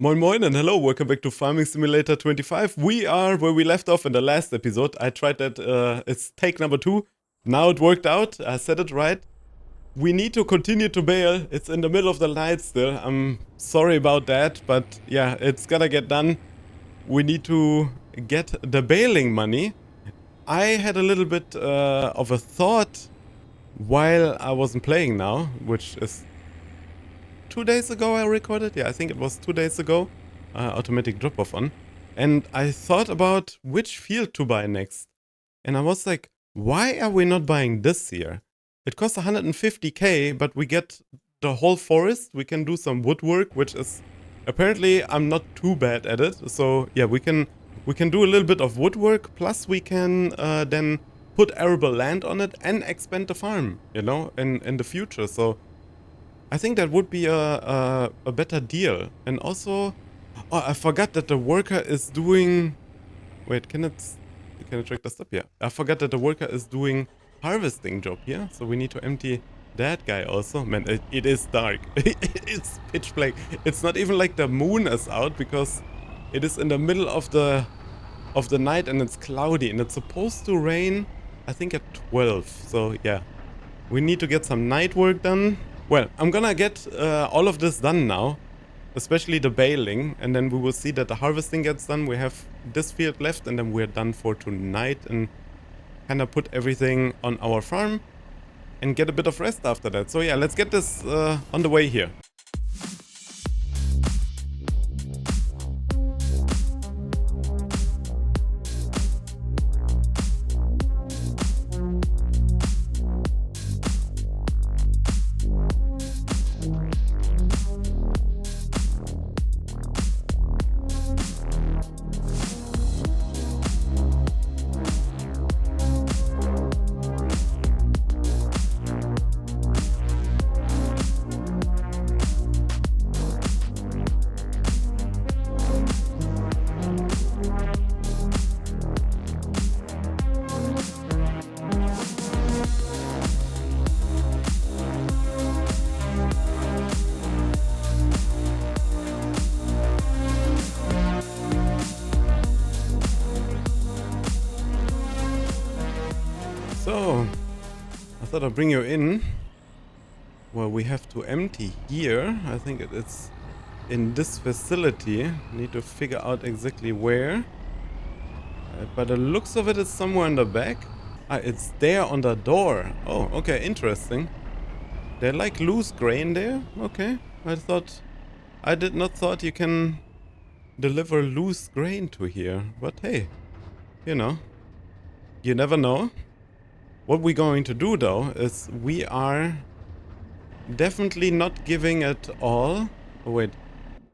Moin moin and hello, welcome back to Farming Simulator 25. We are where we left off in the last episode. I tried that, it's take number 2. Now it worked out, I said it right. We need to continue to bale. It's in the middle of the night still. I'm sorry about that, but yeah, it's gotta get done. We need to get the baling money. I had a little bit of a thought while I wasn't playing now, which is 2 days ago I recorded. Yeah, I think it was 2 days ago. Automatic drop-off on. And I thought about which field to buy next. And I was like, why are we not buying this here? It costs 150k, but we get the whole forest. We can do some woodwork, which is apparently I'm not too bad at it. So yeah, we can do a little bit of woodwork. Plus we can then put arable land on it and expand the farm, you know, in the future. So I think that would be a better deal. And also, oh, I forgot that the worker is doing. Wait, can it track the step? Yeah, I forgot that the worker is doing harvesting job here. So we need to empty that guy also. Man, it is dark. It's pitch black. It's not even like the moon is out because it is in the middle of the night and it's cloudy and it's supposed to rain. I think at 12. So yeah, we need to get some night work done. Well, I'm gonna get all of this done now, especially the baling, and then we will see that the harvesting gets done. We have this field left, and then we're done for tonight, and kind of put everything on our farm, and get a bit of rest after that. So yeah, let's get this on the way here. So, I thought I'd bring you in. Well, we have to empty here. I think it's in this facility. Need to figure out exactly where. By the looks of it, it's somewhere in the back. Ah, it's there on the door. Oh, okay, interesting. They like loose grain there. Okay, I did not thought you can deliver loose grain to here. But hey, you know, you never know. What we're going to do though is we are definitely not giving it all. Oh wait,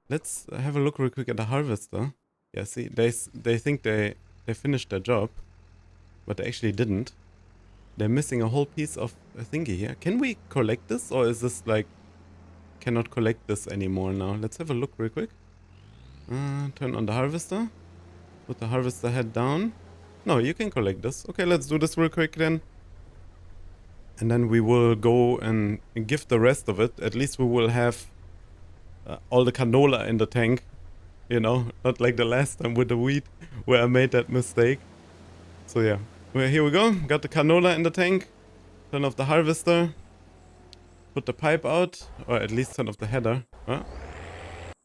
let's have a look real quick at the harvester. Yeah, see, they think they finished their job, but they actually didn't. They're missing a whole piece of a thingy here. Can we collect this, or is this like cannot collect this anymore now? Let's have a look real quick. Turn on the harvester. Put the harvester head down. No, you can collect this. Okay, let's do this real quick then. And then we will go and give the rest of it. At least we will have all the canola in the tank. You know, not like the last time with the wheat where I made that mistake. So yeah, well, here we go. Got the canola in the tank. Turn off the harvester. Put the pipe out. Or at least turn off the header.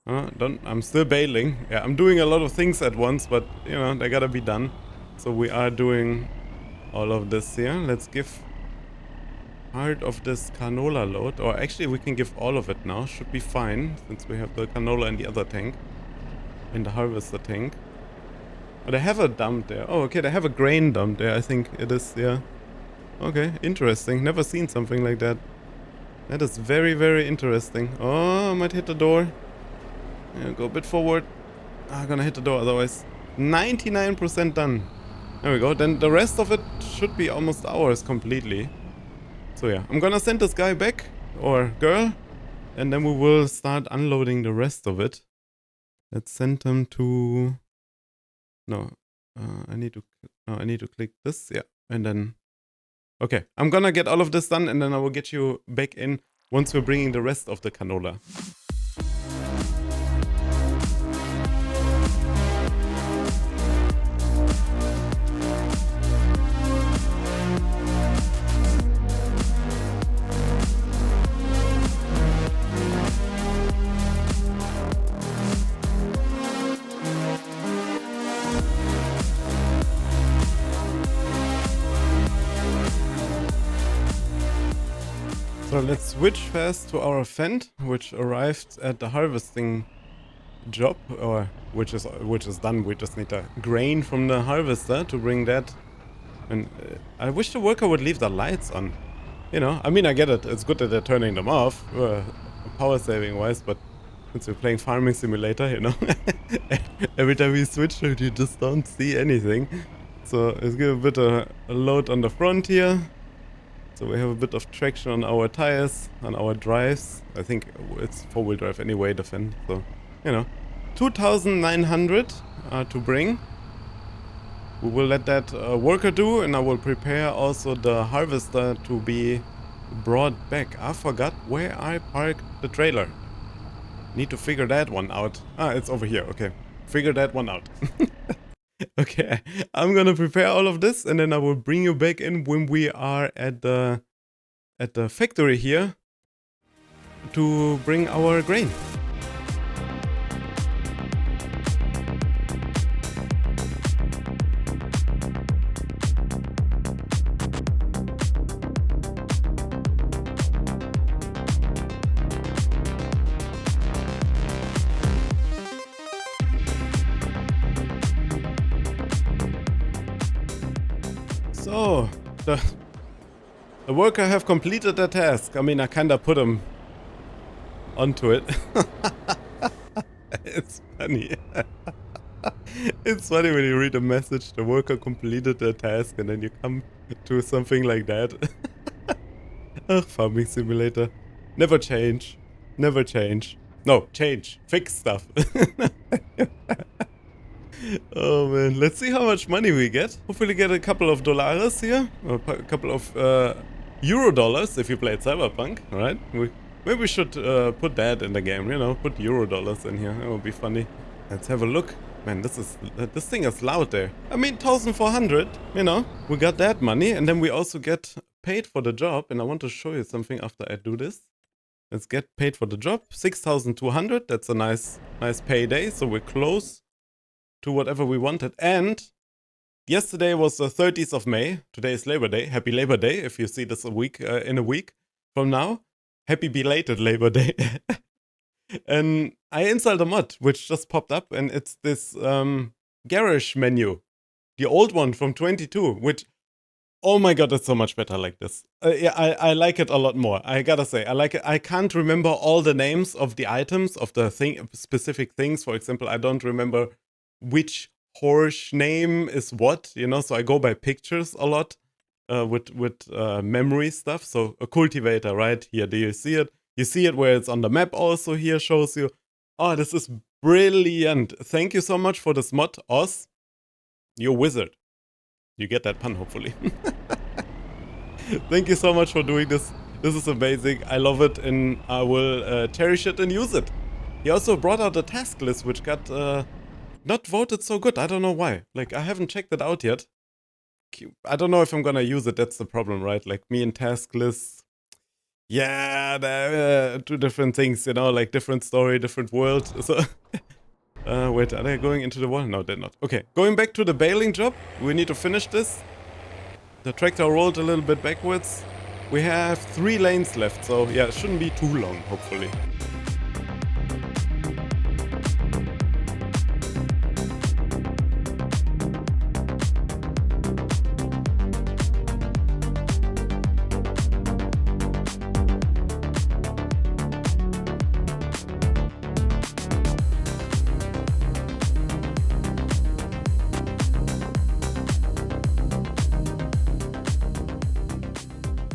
I'm still baling. Yeah, I'm doing a lot of things at once, but you know, they gotta be done. So we are doing all of this here. Let's give part of this canola load, or actually we can give all of it now. Should be fine since we have the canola in the other tank, in the harvester tank. Oh, they have a dump there. Oh, okay, they have a grain dump there. I think it is. Yeah. Okay, interesting. Never seen something like that. That is very, very interesting. Oh, I might hit the door. Yeah, go a bit forward. I'm gonna hit the door otherwise. 99% done. There we go. Then the rest of it should be almost ours completely. So yeah, I'm gonna send this guy back, or girl, and then we will start unloading the rest of it. Let's send him to... No, I need to click this, yeah, and then... Okay, I'm gonna get all of this done, and then I will get you back in once we're bringing the rest of the canola. So let's switch fast to our Fendt, which arrived at the harvesting job, or which is done. We just need a grain from the harvester to bring that. And I wish the worker would leave the lights on. You know, I mean, I get it. It's good that they're turning them off, power saving wise, but since we're playing Farming Simulator, you know, every time we switch it, you just don't see anything. So let's give a bit of a load on the front here. So we have a bit of traction on our tires, on our drives. I think it's four-wheel drive anyway, the Fendt. So, you know, 2,900 to bring. We will let that worker do, and I will prepare also the harvester to be brought back. I forgot where I parked the trailer. Need to figure that one out. Ah, it's over here. Okay, figure that one out. Okay, I'm gonna prepare all of this, and then I will bring you back in when we are at the factory here to bring our grain. So, the worker have completed their task. I mean, I kinda put him onto it. It's funny. It's funny when you read a message, the worker completed their task, and then you come to something like that. Ugh, Farming Simulator. Never change. Never change. No, change. Fix stuff. Oh man, let's see how much money we get. Hopefully get a couple of dollars here, or a couple of euro dollars if you played Cyberpunk, right? Maybe we should put that in the game, you know, put euro dollars in here. It would be funny. Let's have a look. Man, this thing is loud there. I mean, 1,400, you know, we got that money, and then we also get paid for the job. And I want to show you something after I do this. Let's get paid for the job. 6,200. That's a nice payday. So we're close to whatever we wanted. And yesterday was the 30th of May. Today is Labor Day. Happy Labor Day if you see this in a week from now. Happy belated Labor Day. And I installed a mod which just popped up, and it's this garage menu. The old one from 22, which, oh my god, it's so much better like this. Yeah, I like it a lot more. I gotta say, I like it. I can't remember all the names of the items, of the specific things. For example, I don't remember which horse name is what, you know, so I go by pictures a lot with memory stuff. So a cultivator, right here, do you see it? You see it where it's on the map also here, shows you. Oh, this is brilliant. Thank you so much for this mod, Oz. You're a wizard. You get that pun, hopefully. Thank you so much for doing this. This is amazing. I love it, and I will cherish it and use it. He also brought out a task list, which got not voted so good. I don't know why. Like, I haven't checked it out yet. I don't know if I'm gonna use it. That's the problem, right? Like, me and task lists. Yeah, they're two different things, you know, like different story, different world. So, wait, are they going into the wall? No, they're not. Okay, going back to the baling job. We need to finish this. The tractor rolled a little bit backwards. We have 3 lanes left, so yeah, it shouldn't be too long, hopefully.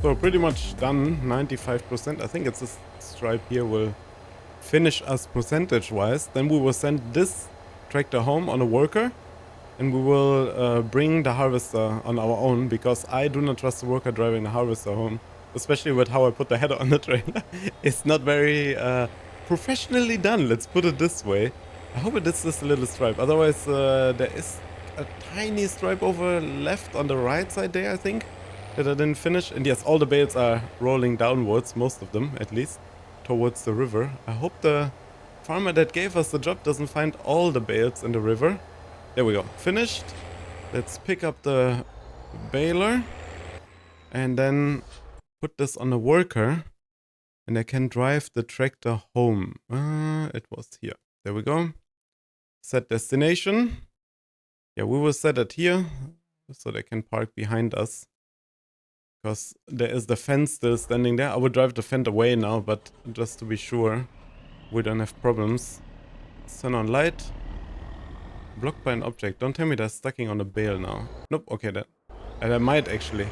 So pretty much done, 95%. I think it's this stripe here will finish us percentage-wise. Then we will send this tractor home on a worker, and we will bring the harvester on our own, because I do not trust the worker driving the harvester home, especially with how I put the header on the trailer. It's not very professionally done, let's put it this way. I hope it is just a little stripe, otherwise there is a tiny stripe over left on the right side there, I think, that I didn't finish. And yes, all the bales are rolling downwards, most of them at least, towards the river. I hope the farmer that gave us the job doesn't find all the bales in the river. There we go, finished. Let's pick up the baler and then put this on the worker. And I can drive the tractor home. It was here. There we go. Set destination. Yeah, we will set it here so they can park behind us. Because there is the fence still standing there. I would drive the fence away now, but just to be sure we don't have problems. Let's turn on light. Blocked by an object. Don't tell me they're stucking on a bale now. Nope, okay, that might actually.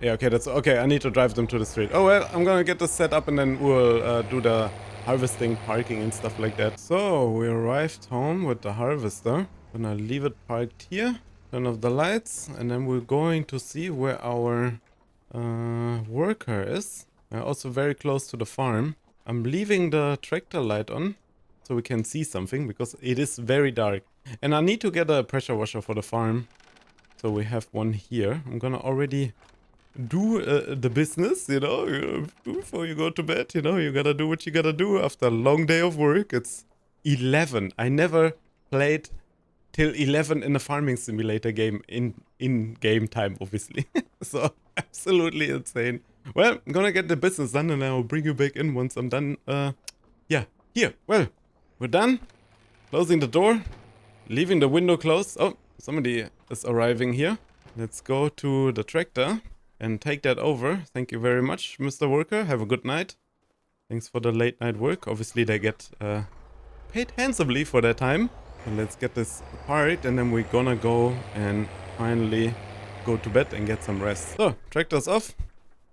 Yeah, okay, that's okay. I need to drive them to the street. Oh, well, I'm gonna get this set up and then we'll do the harvesting, parking and stuff like that. So, we arrived home with the harvester. Gonna leave it parked here. Turn off the lights and then we're going to see where our worker is. Also very close to the farm. I'm leaving the tractor light on so we can see something because it is very dark. And I need to get a pressure washer for the farm. So we have one here. I'm gonna already do the business, you know, before you go to bed, you know, you gotta do what you gotta do after a long day of work. It's 11. I never played till 11 in a farming simulator game in game time, obviously. So absolutely insane. Well, I'm gonna get the business done and I'll bring you back in once I'm done. Yeah, here. Well, we're done. Closing the door. Leaving the window closed. Oh, somebody is arriving here. Let's go to the tractor and take that over. Thank you very much, Mr. Worker. Have a good night. Thanks for the late night work. Obviously, they get paid handsomely for their time. And let's get this parked and then we're gonna go and finally go to bed and get some rest. So, tractor's off.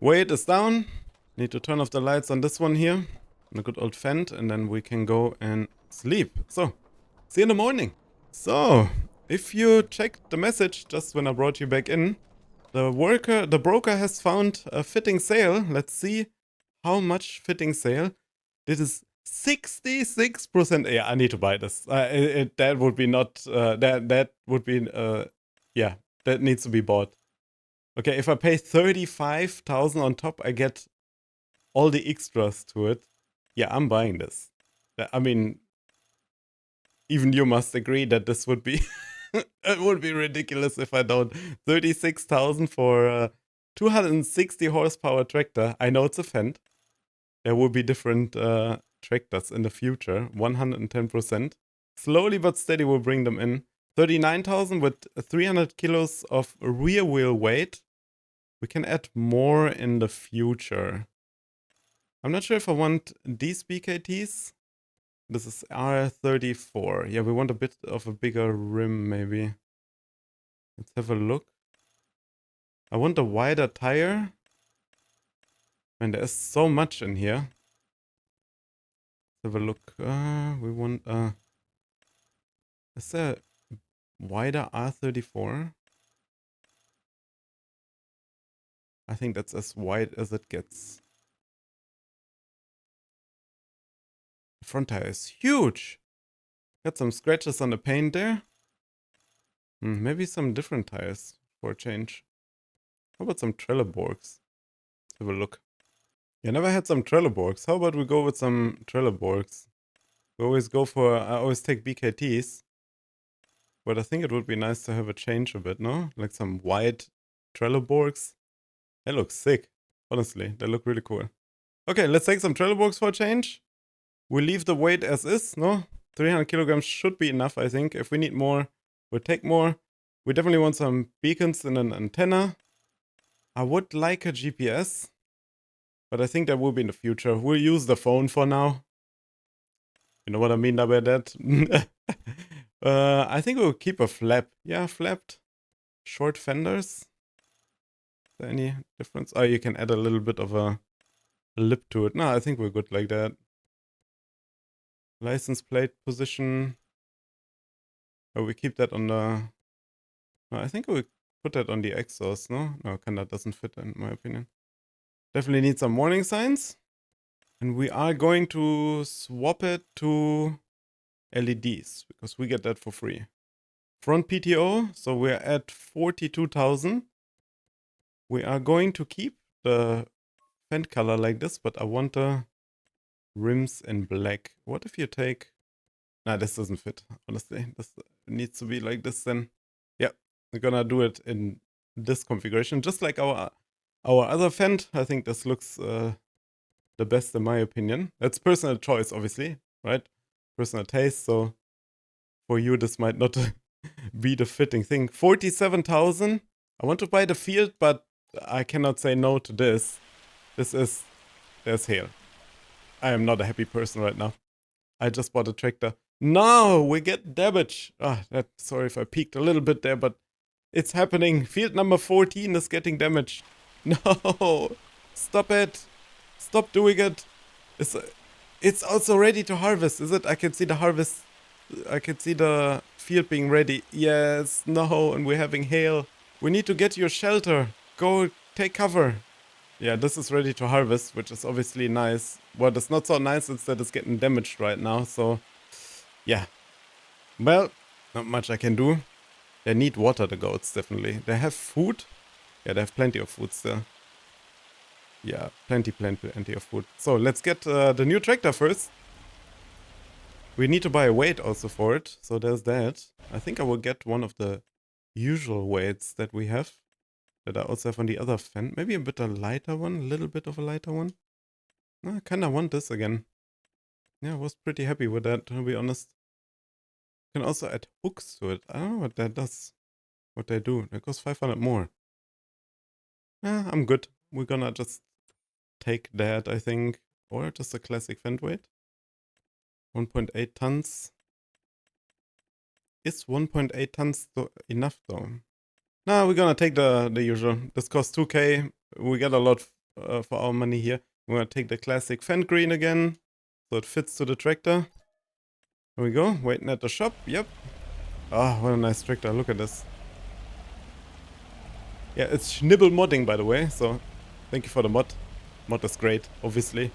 Weight is down. Need to turn off the lights on this one here. And a good old vent and then we can go and sleep. So, see you in the morning. So, if you checked the message just when I brought you back in, the broker has found a fitting sale. Let's see how much fitting sale. This is 66%. Yeah, I need to buy this. That would be not, that would be, yeah, that needs to be bought. Okay, if I pay 35,000 on top, I get all the extras to it. Yeah, I'm buying this. I mean, even you must agree that this would be it would be ridiculous if I don't. 36,000 for a 260 horsepower tractor. I know it's a Fendt. There will be different tractors in the future. 110%. Slowly but steady we'll bring them in. 39,000 with 300 kilos of rear wheel weight. We can add more in the future. I'm not sure if I want these BKTs. This is R34. Yeah, we want a bit of a bigger rim, maybe. Let's have a look. I want a wider tire. Man, there is so much in here. Let's have a look. We want is there a wider R34? I think that's as wide as it gets. The front tire is huge. Got some scratches on the paint there. Maybe some different tires for a change. How about some Trelleborgs? Let's have a look. Yeah, never had some Trelleborgs. How about we go with some Trelleborgs? We always go for, I always take BKTs. But I think it would be nice to have a change a bit, no? Like some white Trelleborgs. They look sick. Honestly, they look really cool. Okay, let's take some Trelleborgs for a change. We'll leave the weight as is, no? 300 kilograms should be enough, I think. If we need more, we'll take more. We definitely want some beacons and an antenna. I would like a GPS. But I think that will be in the future. We'll use the phone for now. You know what I mean by that? I think we'll keep a flap. Yeah, flapped. Short fenders. Is there any difference? Oh, you can add a little bit of a lip to it. No, I think we're good like that. License plate position. Oh, we keep that on the... No, I think we put that on the exhaust, no? No, that doesn't fit in my opinion. Definitely need some warning signs. And we are going to swap it to LEDs because we get that for free. Front PTO, so we're at 42,000. We are going to keep the fend color like this, but I want the rims in black. What if you take... Nah, this doesn't fit, honestly. This needs to be like this then. Yeah, we're gonna do it in this configuration, just like our other fend. I think this looks the best in my opinion. That's personal choice, obviously, right? Personal taste, so for you this might not be the fitting thing. 47,000. I want to buy the field, but I cannot say no to this. There's hail. I am not a happy person right now. I just bought a tractor. No, we get damage. Sorry if I peeked a little bit there, but it's happening. Field number 14 is getting damaged. No, stop it. Stop doing it. It's also ready to harvest, is it? I can see the harvest. I can see the field being ready. Yes, no, and we're having hail. We need to get your shelter. Go take cover. Yeah, this is ready to harvest, which is obviously nice. What is not so nice is that it's getting damaged right now, so yeah. Well, not much I can do. They need water, the goats, definitely. They have food. Yeah, they have plenty of food still. Yeah, plenty of food. So let's get the new tractor first. We need to buy a weight also for it, so there's that. I think I will get one of the usual weights that we have, that I also have on the other fan. Maybe a bit a lighter one, a little bit of a lighter one. I kinda want this again. Yeah, I was pretty happy with that, to be honest. You can also add hooks to it. I don't know what that does. What they do. That goes 500 more. Yeah, I'm good. We're gonna just take that, I think. Or just a classic fend weight. 1.8 tons. Is 1.8 tons enough though? No, we're gonna take the usual. This costs 2k. We get a lot for our money here. We're gonna take the classic fend green again, so it fits to the tractor. There we go, waiting at the shop, yep. Ah, what a nice tractor, look at this. Yeah, it's Schnibble modding, by the way, so thank you for the mod. Mod is great, obviously.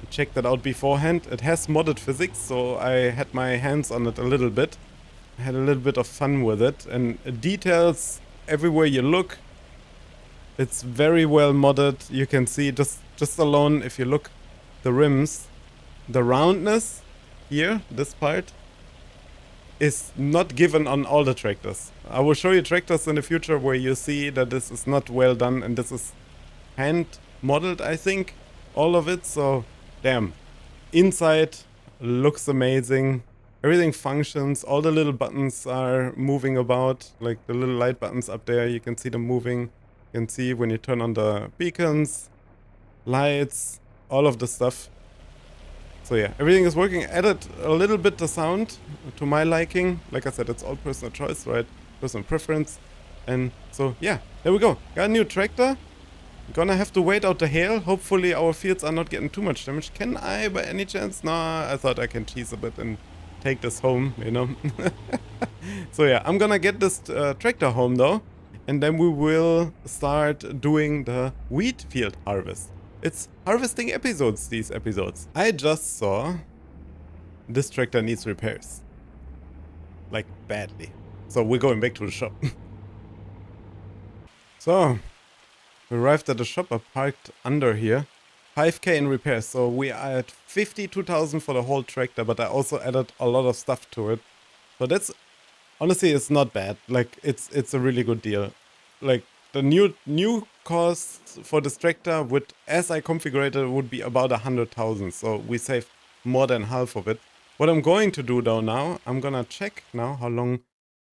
I checked that out beforehand. It has modded physics, so I had my hands on it a little bit. I had a little bit of fun with it, and details everywhere you look. It's very well modded. You can see just alone if you look the rims, the roundness here, this part, is not given on all the tractors. I will show you tractors in the future where you see that this is not well done, and this is hand modeled, I think, all of it. So damn, inside looks amazing. Everything functions. All the little buttons are moving about, like the little light buttons up there. You can see them moving. You can see when you turn on the beacons, lights, all of the stuff. So yeah, everything is working. Added a little bit the sound to my liking. Like I said, it's all personal choice, right? Personal preference. And so yeah, there we go. Got a new tractor. Gonna have to wait out the hail. Hopefully our fields are not getting too much damage. Can I by any chance? Nah, I thought I can cheese a bit and take this home, you know. So yeah, I'm gonna get this tractor home though. And then we will start doing the wheat field harvest. It's harvesting episodes, these episodes. I just saw this tractor needs repairs. Like, badly. So we're going back to the shop. So, we arrived at the shop. I parked under here. 5k in repairs. So we are at 52,000 for the whole tractor, but I also added a lot of stuff to it. So that's, honestly, it's not bad. Like, it's a really good deal. Like, the new cost for this tractor would, as I configured it, would be about 100,000. So we saved more than half of it. What I'm going to do though now, I'm gonna check now how long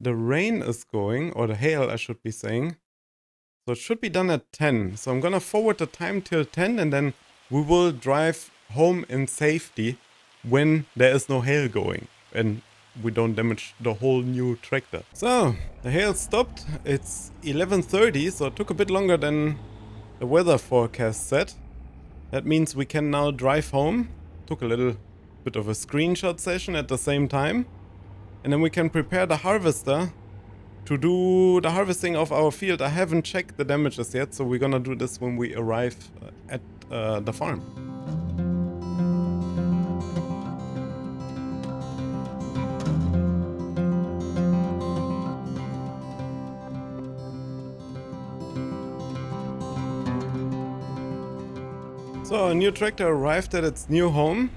the rain is going, or the hail I should be saying. So it should be done at 10. So I'm gonna forward the time till 10, and then we will drive home in safety when there is no hail going. And we don't damage the whole new tractor. So, the hail stopped. It's 11:30, so it took a bit longer than the weather forecast said. That means we can now drive home. Took a little bit of a screenshot session at the same time. And then we can prepare the harvester to do the harvesting of our field. I haven't checked the damages yet, so we're gonna do this when we arrive at the farm. So, a new tractor arrived at its new home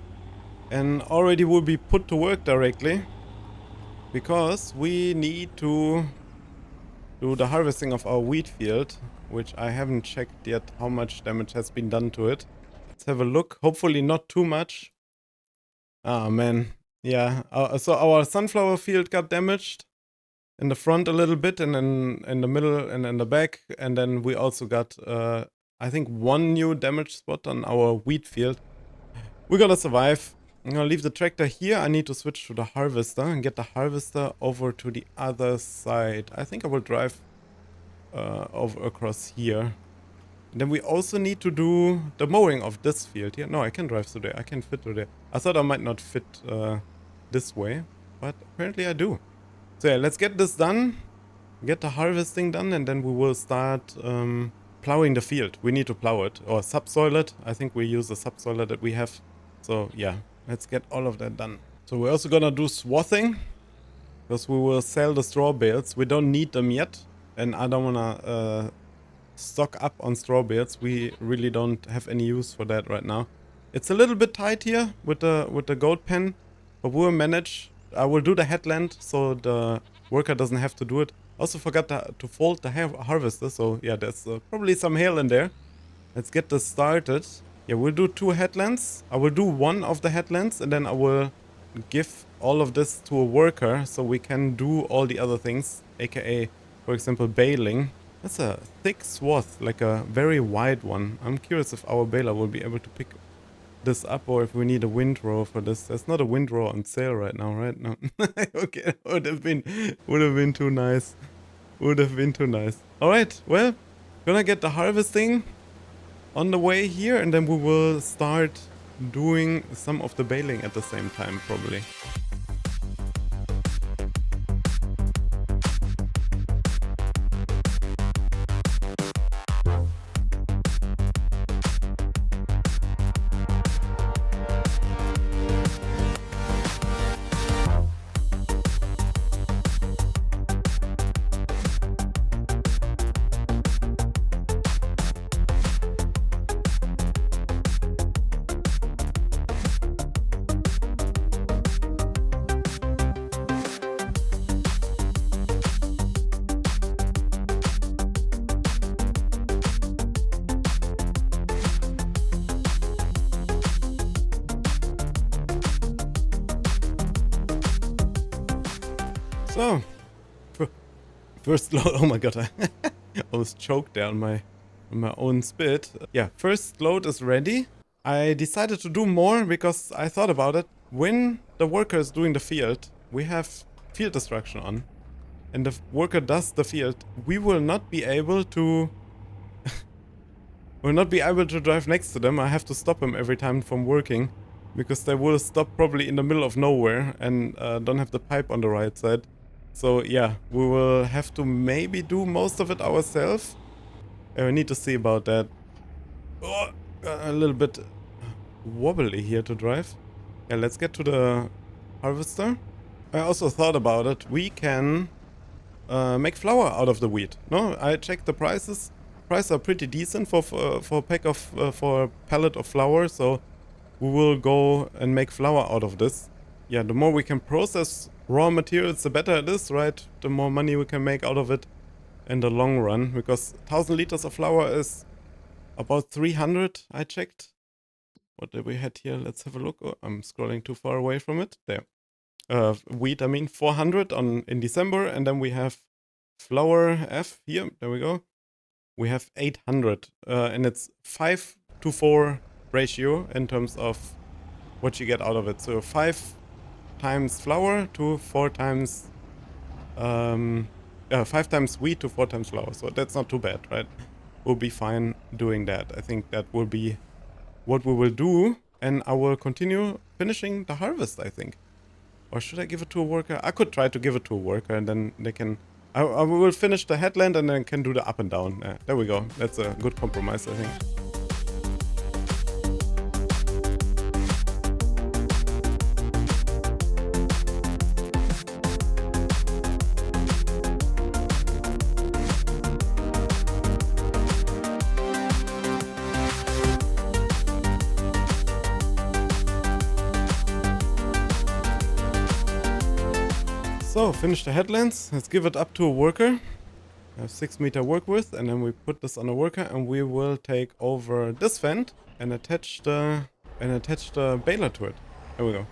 and already will be put to work directly, because we need to do the harvesting of our wheat field, which I haven't checked yet how much damage has been done to it. Let's have a look. Hopefully not too much. Ah, man. Yeah, so our sunflower field got damaged in the front a little bit, and then in the middle and in the back. And then we also got, I think, one new damage spot on our wheat field. We're gonna survive. I'm gonna leave the tractor here. I need to switch to the harvester and get the harvester over to the other side. I think I will drive over across here. And then we also need to do the mowing of this field here. No, I can drive through there. I can fit through there. I thought I might not fit this way, but apparently I do. So yeah, let's get this done. Get the harvesting done, and then we will start plowing the field. We need to plow it or subsoil it. I think we use the subsoiler that we have. So yeah, let's get all of that done. So we're also gonna do swathing, because we will sell the straw bales. We don't need them yet, and I don't wanna stock up on straw bales. We really don't have any use for that right now. It's a little bit tight here with the goat pen, but we'll manage. I will do the headland so the worker doesn't have to do it. Also forgot to fold the harvester, so yeah, there's probably some hail in there. Let's get this started. Yeah, we'll do 2 headlands. I will do one of the headlands, and then I will give all of this to a worker so we can do all the other things, aka, for example, baling. That's a thick swath, like a very wide one. I'm curious if our baler will be able to pick this up, or if we need a windrow for this. There's not a windrow on sale right now, right? No. Okay, would have been too nice. Would have been too nice. All right, well, gonna get the harvesting on the way here, and then we will start doing some of the baling at the same time, probably. So, first load. Oh my god, I was choked there on my own spit. Yeah, first load is ready. I decided to do more because I thought about it. When the worker is doing the field, we have field destruction on, and the worker does the field, we will not be able to drive next to them. I have to stop them every time from working, because they will stop probably in the middle of nowhere and don't have the pipe on the right side. So yeah, we will have to maybe do most of it ourselves. We need to see about that. Oh, a little bit wobbly here to drive. Yeah, let's get to the harvester. I also thought about it. We can make flour out of the wheat. No, I checked the prices. Prices are pretty decent for a pack of for a pallet of flour. So we will go and make flour out of this. Yeah, the more we can process raw materials, the better it is, right? The more money we can make out of it in the long run, because 1000 liters of flour is about 300, I checked. What did we had here? Let's have a look. Oh, I'm scrolling too far away from it. There. Wheat, I mean, 400 in December, and then we have flour F here. There we go. We have 800, and it's 5-to-4 ratio in terms of what you get out of it. So 5 times flour to 4 times 5 times wheat to 4 times flour. So that's not too bad, right? We'll be fine doing that. I think that will be what we will do, and I will continue finishing the harvest, I think. Or should I give it to a worker? I could try to give it to a worker, and then they can... I will finish the headland and then can do the up and down. There we go. That's a good compromise, I think. So, finish the headlands. Let's give it up to a worker. I have 6 meter work width, and then we put this on a worker, and we will take over this vent and attach the baler to it. There we go.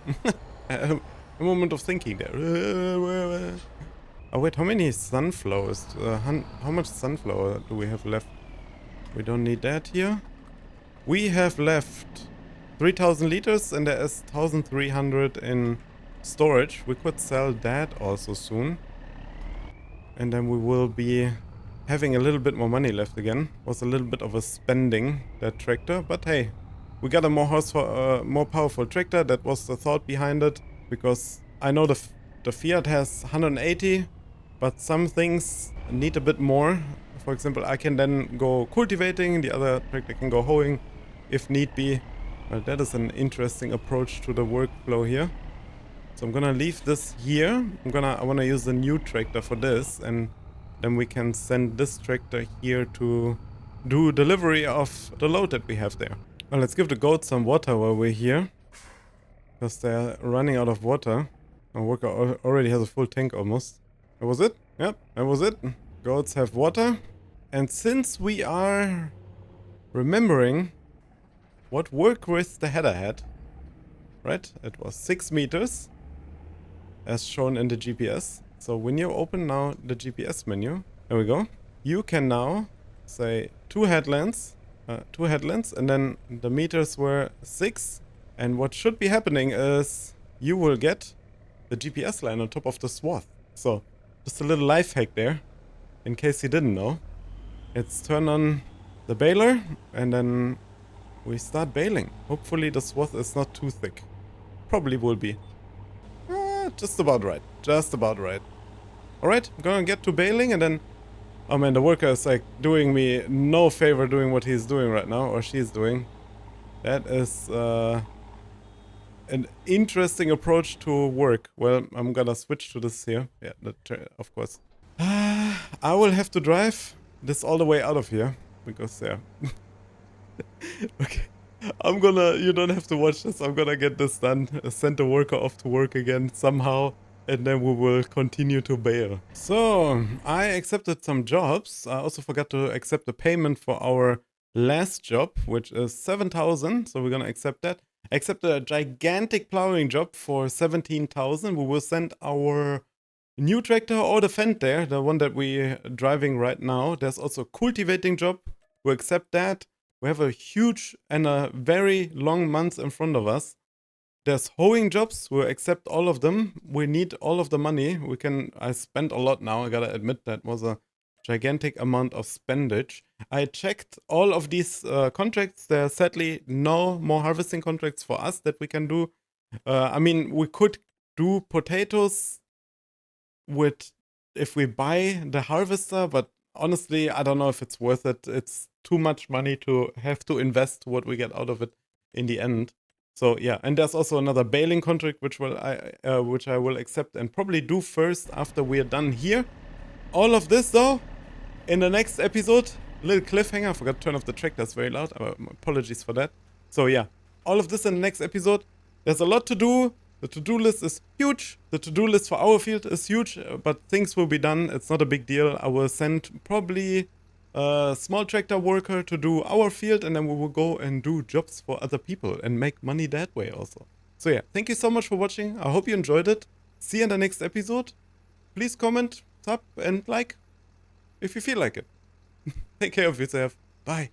A moment of thinking there. Oh wait, how many sunflowers? How much sunflower do we have left? We don't need that here. We have left 3000 liters and there is 1300 in storage. We could sell that also soon. And then we will be having a little bit more money left again. Was a little bit of a spending, that tractor. But hey, we got a more powerful tractor. That was the thought behind it. Because I know the Fiat has 180, but some things need a bit more. For example, I can then go cultivating, the other tractor can go hoeing if need be. But that is an interesting approach to the workflow here. So I'm gonna leave this here. I wanna use the new tractor for this, and then we can send this tractor here to do delivery of the load that we have there. Well, let's give the goats some water while we're here, because they're running out of water. Our worker already has a full tank almost. That was it? Yep, that was it. Goats have water. And since we are remembering what work width the header had, right? It was 6 meters, as shown in the GPS. So when you open now the GPS menu, there we go. You can now say two headlands, and then the meters were 6. And what should be happening is you will get the GPS line on top of the swath. So just a little life hack there, in case you didn't know. It's turn on the baler and then we start baling. Hopefully the swath is not too thick. Probably will be. Just about right. Just about right. Alright, I'm gonna get to baling and then... Oh man, the worker is like doing me no favor doing what he's doing right now, or she's doing. That is an interesting approach to work. Well, I'm gonna switch to this here. Yeah, of course. I will have to drive this all the way out of here, because yeah. Okay, you don't have to watch this, I'm gonna get this done, send the worker off to work again somehow, and then we will continue to bail. So, I accepted some jobs. I also forgot to accept the payment for our last job, which is 7,000, so we're gonna accept that. Accepted a gigantic plowing job for 17,000. We will send our new tractor or the Fendt there, the one that we're driving right now. There's also a cultivating job. We'll accept that. We have a huge and a very long month in front of us. There's hoeing jobs. We'll accept all of them. We need all of the money. I spent a lot now. I gotta admit that was a gigantic amount of spendage. I checked all of these contracts. There are sadly no more harvesting contracts for us that we can do. I mean, we could do potatoes if we buy the harvester, but honestly, I don't know if it's worth it. It's too much money to have to invest what we get out of it in the end. So yeah, and there's also another baling contract which I will accept and probably do first after we are done here. All of this though, in the next episode, little cliffhanger. I forgot to turn off the track, that's very loud. Apologies for that. So yeah, all of this in the next episode. There's a lot to do. The to-do list is huge. The to-do list for our field is huge, but things will be done. It's not a big deal. I will send probably a small tractor worker to do our field, and then we will go and do jobs for other people and make money that way also. So yeah, thank you so much for watching. I hope you enjoyed it. See you in the next episode. Please comment, sub, and like if you feel like it. Take care of yourself. Bye.